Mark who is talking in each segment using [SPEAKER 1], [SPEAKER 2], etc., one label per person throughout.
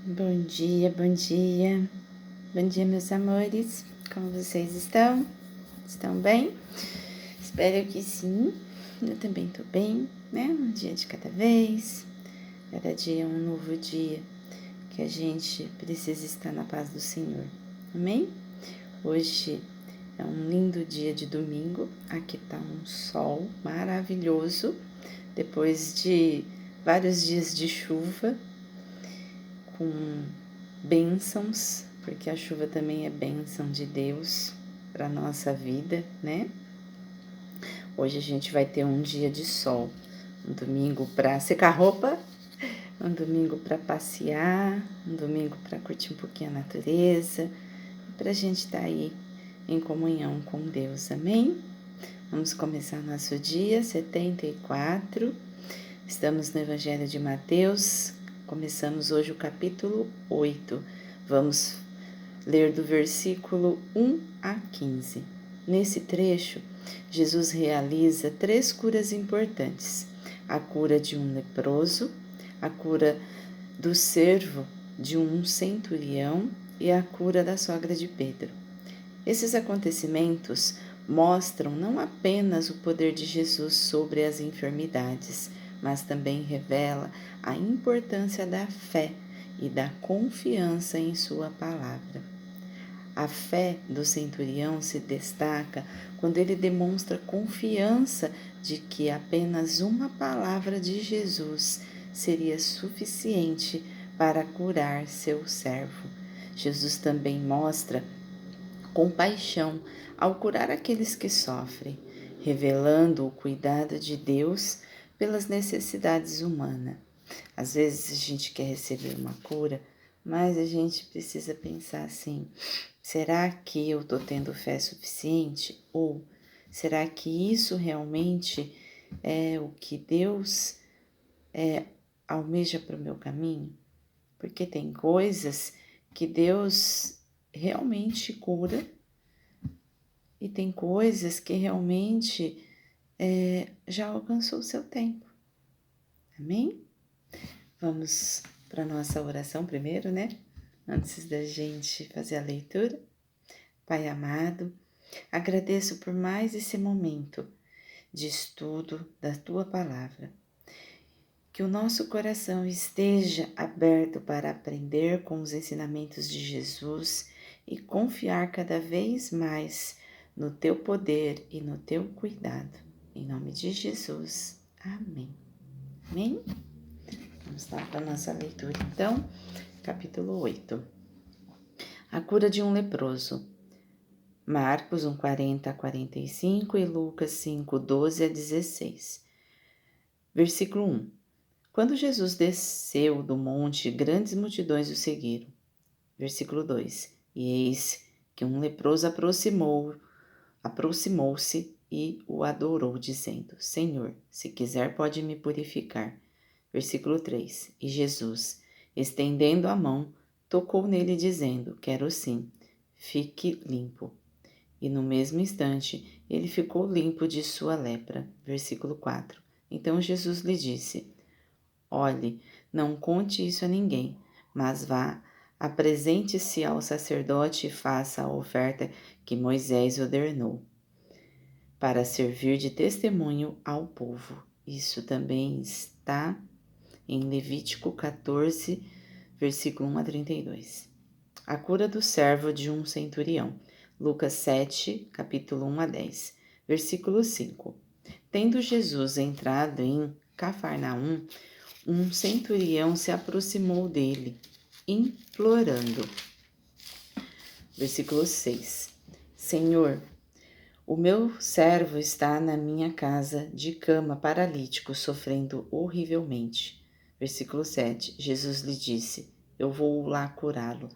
[SPEAKER 1] Bom dia, bom dia. Bom dia, meus amores. Como vocês estão? Estão bem? Espero que sim. Eu também tô bem, né? Um dia de cada vez. Cada dia é um novo dia que a gente precisa estar na paz do Senhor. Amém? Hoje é um lindo dia de domingo. Aqui tá um sol maravilhoso. Depois de vários dias de chuva, com bênçãos, porque a chuva também é bênção de Deus para nossa vida, né? Hoje a gente vai ter um dia de sol, um domingo para secar roupa, um domingo para passear, um domingo para curtir um pouquinho a natureza, para a gente estar aí em comunhão com Deus, amém? Vamos começar nosso dia 74. Estamos no Evangelho de Mateus, começamos hoje o capítulo 8. Vamos ler do versículo 1 a 15. Nesse trecho, Jesus realiza 3 curas importantes: a cura de um leproso, a cura do servo de um centurião e a cura da sogra de Pedro. Esses acontecimentos mostram não apenas o poder de Jesus sobre as enfermidades, mas também revela a importância da fé e da confiança em sua palavra. A fé do centurião se destaca quando ele demonstra confiança de que apenas uma palavra de Jesus seria suficiente para curar seu servo. Jesus também mostra compaixão ao curar aqueles que sofrem, revelando o cuidado de Deus pelas necessidades humanas. Às vezes a gente quer receber uma cura, mas a gente precisa pensar assim: será que eu estou tendo fé suficiente? Ou será que isso realmente é o que Deus almeja para o meu caminho? Porque tem coisas que Deus realmente cura e tem coisas que realmente já alcançou o seu tempo. Amém? Vamos para a nossa oração primeiro, né? Antes da gente fazer a leitura. Pai amado, agradeço por mais esse momento de estudo da Tua Palavra. Que o nosso coração esteja aberto para aprender com os ensinamentos de Jesus e confiar cada vez mais no Teu poder e no Teu cuidado. Em nome de Jesus. Amém. Amém? Vamos lá para a nossa leitura, então. Capítulo 8. A cura de um leproso. Marcos 1:40 a 45 e Lucas 5:12 a 16. Versículo 1. Quando Jesus desceu do monte, grandes multidões o seguiram. Versículo 2. E eis que um leproso aproximou-se e o adorou, dizendo: Senhor, se quiser, pode me purificar. Versículo 3. E Jesus, estendendo a mão, tocou nele, dizendo: Quero sim, fique limpo. E no mesmo instante, ele ficou limpo de sua lepra. Versículo 4. Então Jesus lhe disse: Olhe, não conte isso a ninguém, mas vá, apresente-se ao sacerdote e faça a oferta que Moisés ordenou, para servir de testemunho ao povo. Isso também está em Levítico 14, versículo 1 a 32. A cura do servo de um centurião. Lucas 7, capítulo 1 a 10. Versículo 5. Tendo Jesus entrado em Cafarnaum, um centurião se aproximou dele, implorando. Versículo 6. Senhor, o meu servo está na minha casa de cama, paralítico, sofrendo horrivelmente. Versículo 7. Jesus lhe disse: Eu vou lá curá-lo.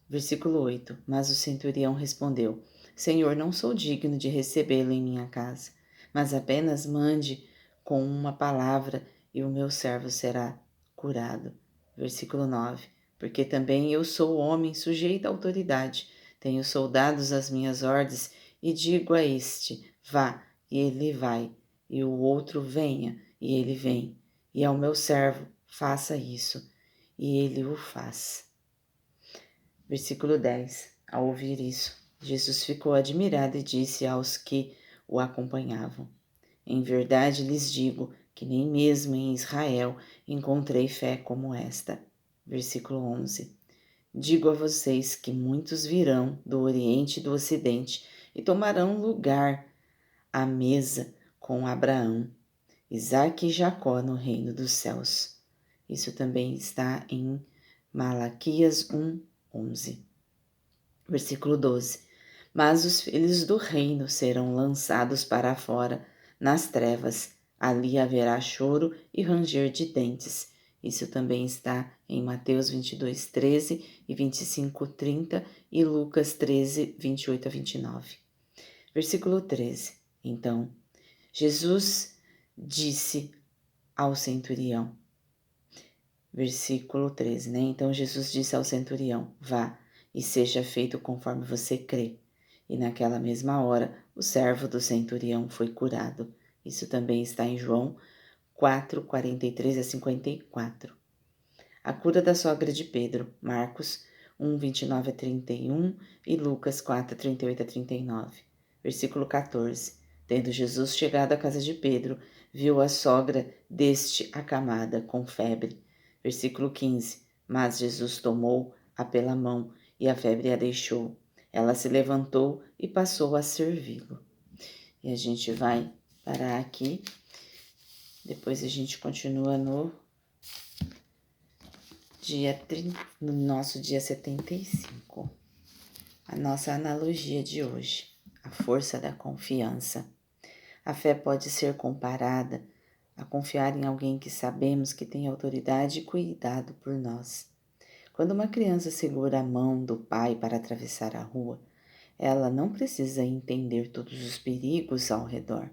[SPEAKER 1] Versículo 8. Mas o centurião respondeu: Senhor, não sou digno de recebê-lo em minha casa, mas apenas mande com uma palavra e o meu servo será curado. Versículo 9. Porque também eu sou homem sujeito à autoridade, tenho soldados às minhas ordens, e digo a este: vá, e ele vai, e o outro: venha, e ele vem, e ao meu servo: faça isso. e ele o faz. Versículo 10. Ao ouvir isso, Jesus ficou admirado e disse aos que o acompanhavam: Em verdade lhes digo que nem mesmo em Israel encontrei fé como esta. Versículo 11. Digo a vocês que muitos virão do Oriente e do Ocidente e tomarão lugar à mesa com Abraão, Isaque e Jacó no reino dos céus. Isso também está em Malaquias 1:11. Versículo 12. Mas os filhos do reino serão lançados para fora, nas trevas. Ali haverá choro e ranger de dentes. Isso também está em Mateus 22:13 e 25:30 e Lucas 13:28 a 29. Versículo 13. Então, Jesus disse ao centurião, versículo 13, né? Então Jesus disse ao centurião: Vá e seja feito conforme você crê. E naquela mesma hora, o servo do centurião foi curado. Isso também está em João 4:43 a 54. A cura da sogra de Pedro, Marcos 1:29 a 31 e Lucas 4:38 a 39. Versículo 14. Tendo Jesus chegado à casa de Pedro, viu a sogra deste acamada com febre. Versículo 15. Mas Jesus tomou-a pela mão e a febre a deixou. Ela se levantou e passou a servi-lo. E a gente vai parar aqui. Depois a gente continua no nosso dia 75. A nossa analogia de hoje, a força da confiança. A fé pode ser comparada a confiar em alguém que sabemos que tem autoridade e cuidado por nós. Quando uma criança segura a mão do pai para atravessar a rua, ela não precisa entender todos os perigos ao redor.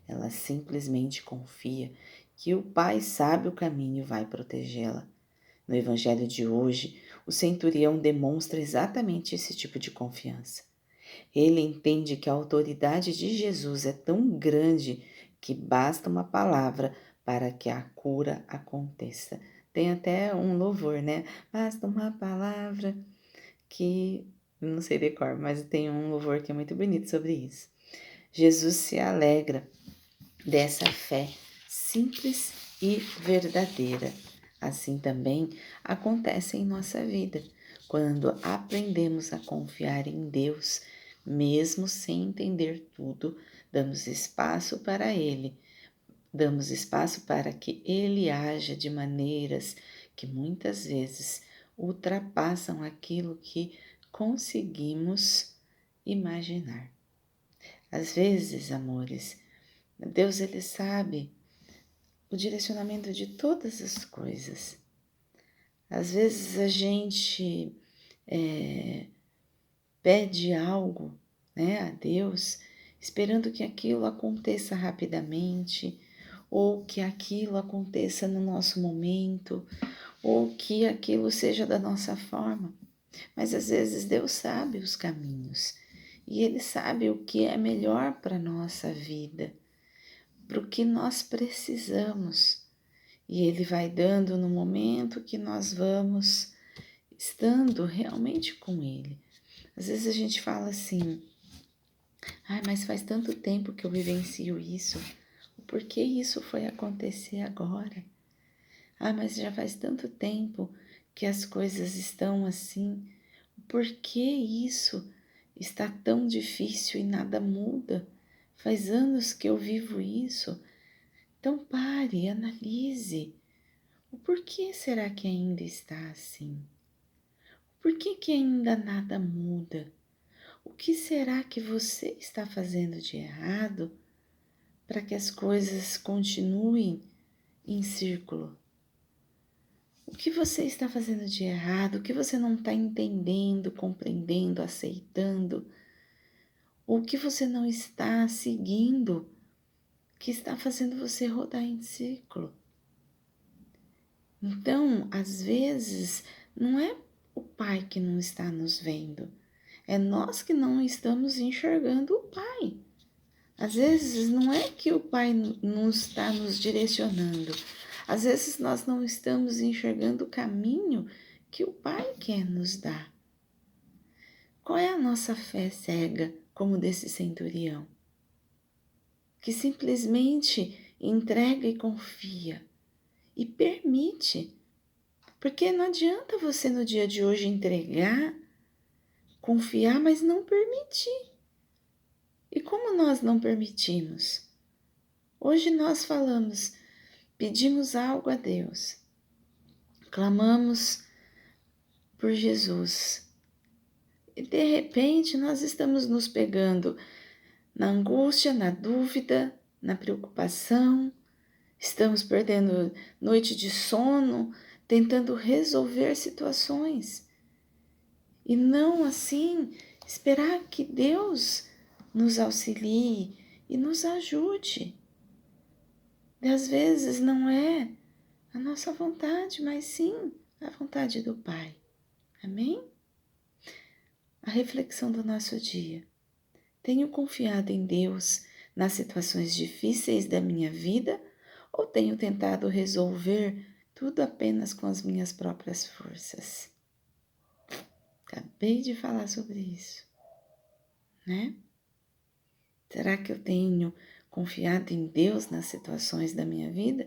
[SPEAKER 1] Ela simplesmente confia que o pai sabe o caminho e vai protegê-la. No evangelho de hoje, o centurião demonstra exatamente esse tipo de confiança. Ele entende que a autoridade de Jesus é tão grande que basta uma palavra para que a cura aconteça. Tem até um louvor, né? Basta uma palavra que não sei de cor, mas tem um louvor que é muito bonito sobre isso. Jesus se alegra dessa fé simples e verdadeira. Assim também acontece em nossa vida, quando aprendemos a confiar em Deus, mesmo sem entender tudo, damos espaço para Ele, damos espaço para que Ele haja de maneiras que muitas vezes ultrapassam aquilo que conseguimos imaginar. Às vezes, amores, Deus ele sabe o direcionamento de todas as coisas. Às vezes a gente pede algo, né, a Deus, esperando que aquilo aconteça rapidamente, ou que aquilo aconteça no nosso momento, ou que aquilo seja da nossa forma. Mas às vezes Deus sabe os caminhos e Ele sabe o que é melhor para a nossa vida, para o que nós precisamos. E Ele vai dando no momento que nós vamos estando realmente com Ele. Às vezes a gente fala assim, mas faz tanto tempo que eu vivencio isso, por que isso foi acontecer agora? Mas já faz tanto tempo que as coisas estão assim, por que isso está tão difícil e nada muda? Faz anos que eu vivo isso. Então pare, analise. O porquê será que ainda está assim? Por que ainda nada muda? O que será que você está fazendo de errado para que as coisas continuem em círculo? O que você está fazendo de errado? O que você não está entendendo, compreendendo, aceitando? O que você não está seguindo que está fazendo você rodar em círculo? Então, às vezes, não é o Pai que não está nos vendo, é nós que não estamos enxergando o Pai. Às vezes, não é que o Pai não está nos direcionando, Às vezes nós não estamos enxergando o caminho que o Pai quer nos dar. Qual é a nossa fé cega, como desse centurião, que simplesmente entrega e confia e permite? Porque não adianta você no dia de hoje entregar, confiar, mas não permitir. E como nós não permitimos? Hoje nós falamos, pedimos algo a Deus, clamamos por Jesus. E de repente nós estamos nos pegando na angústia, na dúvida, na preocupação, estamos perdendo noite de sono, tentando resolver situações. E não assim esperar que Deus nos auxilie e nos ajude. E às vezes não é a nossa vontade, mas sim a vontade do Pai. Amém? A reflexão do nosso dia. Tenho confiado em Deus nas situações difíceis da minha vida ou tenho tentado resolver tudo apenas com as minhas próprias forças? Acabei de falar sobre isso, né? Será que eu tenho confiado em Deus nas situações da minha vida?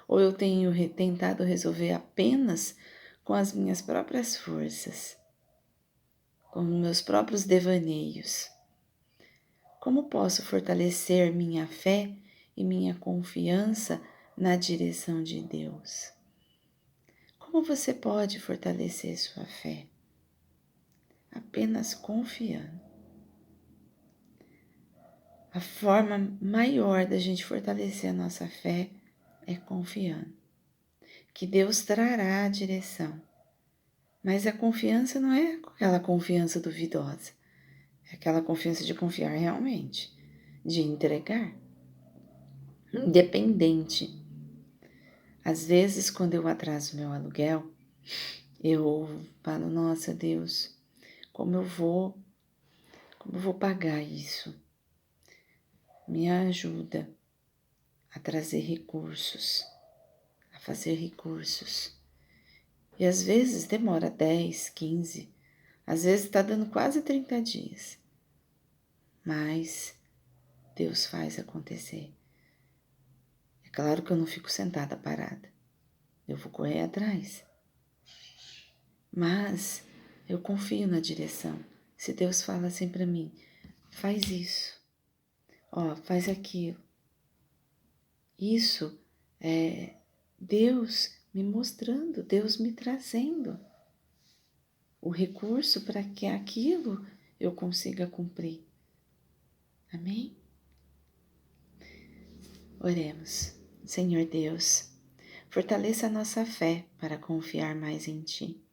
[SPEAKER 1] Ou eu tenho tentado resolver apenas com as minhas próprias forças, com os meus próprios devaneios? Como posso fortalecer minha fé e minha confiança na direção de Deus? Como você pode fortalecer sua fé? Apenas confiando. A forma maior da gente fortalecer a nossa fé é confiando. Que Deus trará a direção. Mas a confiança não é aquela confiança duvidosa. É aquela confiança de confiar realmente, de entregar. Independente. Às vezes, quando eu atraso meu aluguel, eu falo, nossa Deus, como eu vou pagar isso? Me ajuda a trazer recursos, a fazer recursos. E às vezes demora 10, 15, às vezes está dando quase 30 dias. Mas Deus faz acontecer. É claro que eu não fico sentada parada. Eu vou correr atrás. Mas eu confio na direção. Se Deus fala assim para mim, faz isso, ó, faz aquilo. Isso é Deus me mostrando, Deus me trazendo o recurso para que aquilo eu consiga cumprir. Amém? Oremos. Senhor Deus, fortaleça a nossa fé para confiar mais em Ti.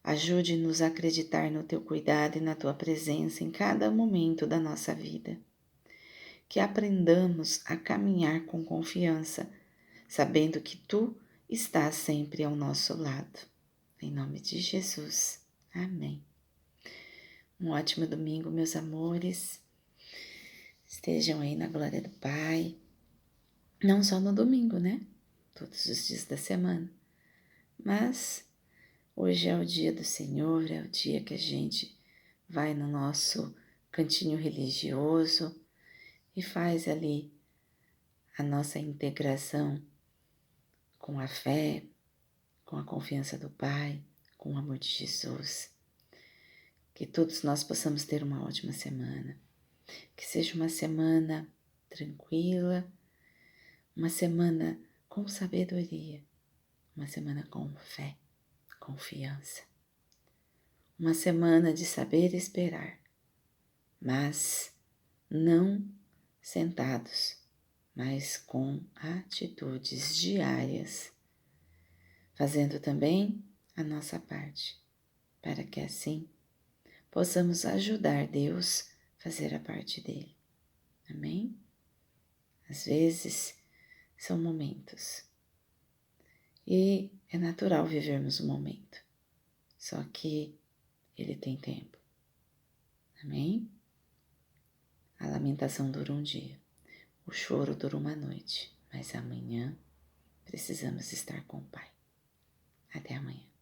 [SPEAKER 1] Ajude-nos a acreditar no Teu cuidado e na Tua presença em cada momento da nossa vida. Que aprendamos a caminhar com confiança, sabendo que Tu estás sempre ao nosso lado. Em nome de Jesus. Amém. Um ótimo domingo, meus amores. Estejam aí na glória do Pai. Não só no domingo, né? Todos os dias da semana. Mas hoje é o dia do Senhor, é o dia que a gente vai no nosso cantinho religioso e faz ali a nossa integração com a fé, com a confiança do Pai, com o amor de Jesus. Que todos nós possamos ter uma ótima semana. Que seja uma semana tranquila, uma semana com sabedoria, uma semana com fé, confiança. Uma semana de saber esperar, mas não sentados, mas com atitudes diárias, fazendo também a nossa parte, para que assim possamos ajudar Deus a fazer a parte dele. Amém? Às vezes são momentos e é natural vivermos o momento, só que ele tem tempo. Amém? A lamentação dura um dia, o choro dura uma noite, mas amanhã Precisamos estar com o Pai. Até amanhã.